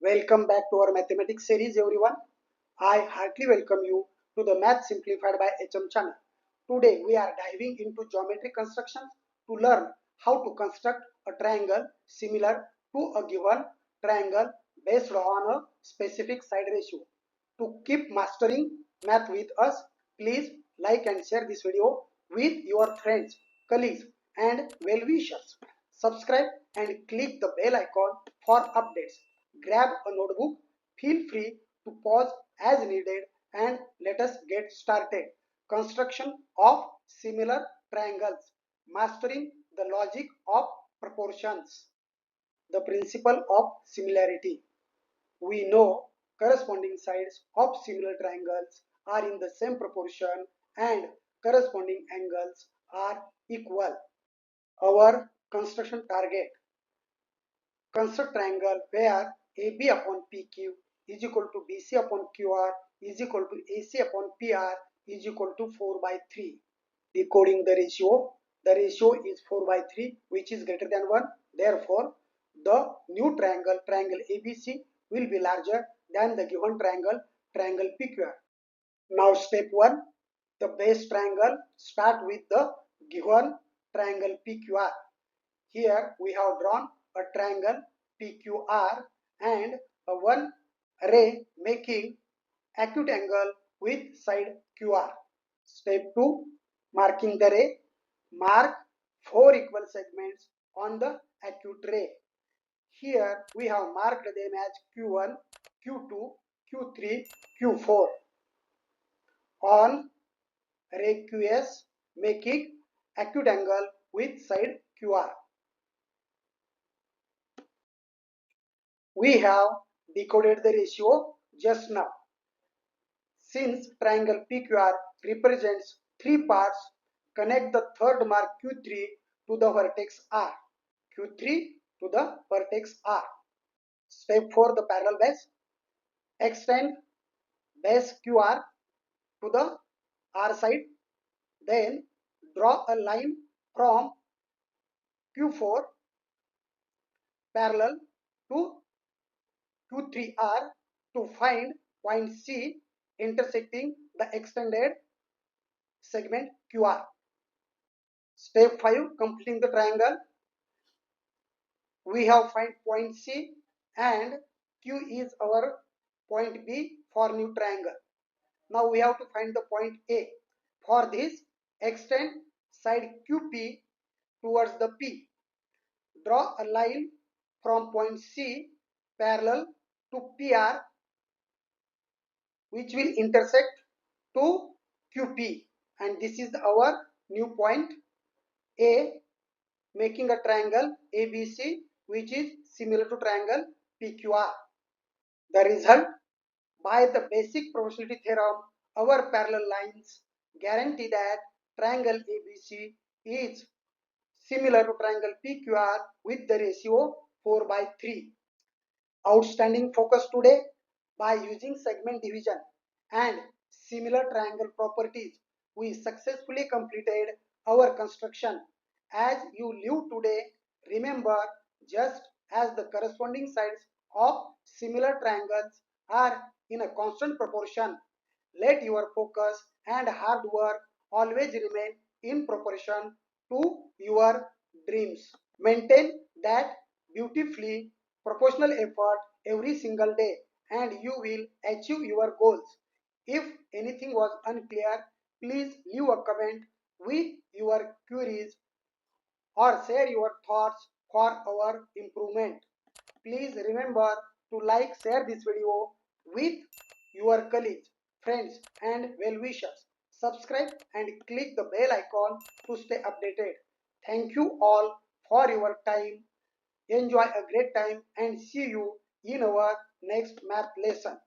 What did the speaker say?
Welcome back to our mathematics series, everyone. I heartily welcome you to the Math Simplified by HM channel. Today we are diving into geometric constructions to learn how to construct a triangle similar to a given triangle based on a specific side ratio. To keep mastering math with us, please like and share this video with your friends, colleagues and well-wishers. Subscribe and click the bell icon for updates. Grab a notebook, feel free to pause as needed, and let us get started. Construction of similar triangles. Mastering the logic of proportions. The principle of similarity. We know corresponding sides of similar triangles are in the same proportion and corresponding angles are equal. Our construction target. Construct triangle where AB upon PQ is equal to BC upon QR is equal to AC upon PR is equal to 4 by 3. Decoding the ratio. The ratio is 4 by 3, which is greater than 1. Therefore, the new triangle ABC will be larger than the given triangle PQR. Now step 1. The base triangle start with the given triangle PQR. Here we have drawn a triangle PQR and a one ray making acute angle with side QR. Step 2. Marking the ray. Mark 4 equal segments on the acute ray. Here we have marked them as Q1, Q2, Q3, Q4. On ray QS making acute angle with side QR. We have decoded the ratio just now. Since triangle PQR represents 3 parts, connect the third mark Q3 to the vertex R. Q3 to the vertex R. Step 4, the parallel base. Extend base QR to the R side. Then draw a line from Q4 parallel to Q3R to find point C intersecting the extended segment QR. Step 5, completing the triangle. We have find point C and Q is our point B for new triangle. Now we have to find the point A. For this, extend side QP towards the P. Draw a line from point C parallel to PR which will intersect to QP, and this is our new point A, making a triangle ABC which is similar to triangle PQR. The result, by the basic proportionality theorem, our parallel lines guarantee that triangle ABC is similar to triangle PQR with the ratio 4 by 3. Outstanding focus today. By using segment division and similar triangle properties, we successfully completed our construction. As you live today, remember, just as the corresponding sides of similar triangles are in a constant proportion, let your focus and hard work always remain in proportion to your dreams. Maintain that beautifully proportional effort every single day and you will achieve your goals. If anything was unclear, please leave a comment with your queries or share your thoughts for our improvement. Please remember to like, share this video with your colleagues, friends and well-wishers. Subscribe and click the bell icon to stay updated. Thank you all for your time. Enjoy a great time and see you in our next math lesson.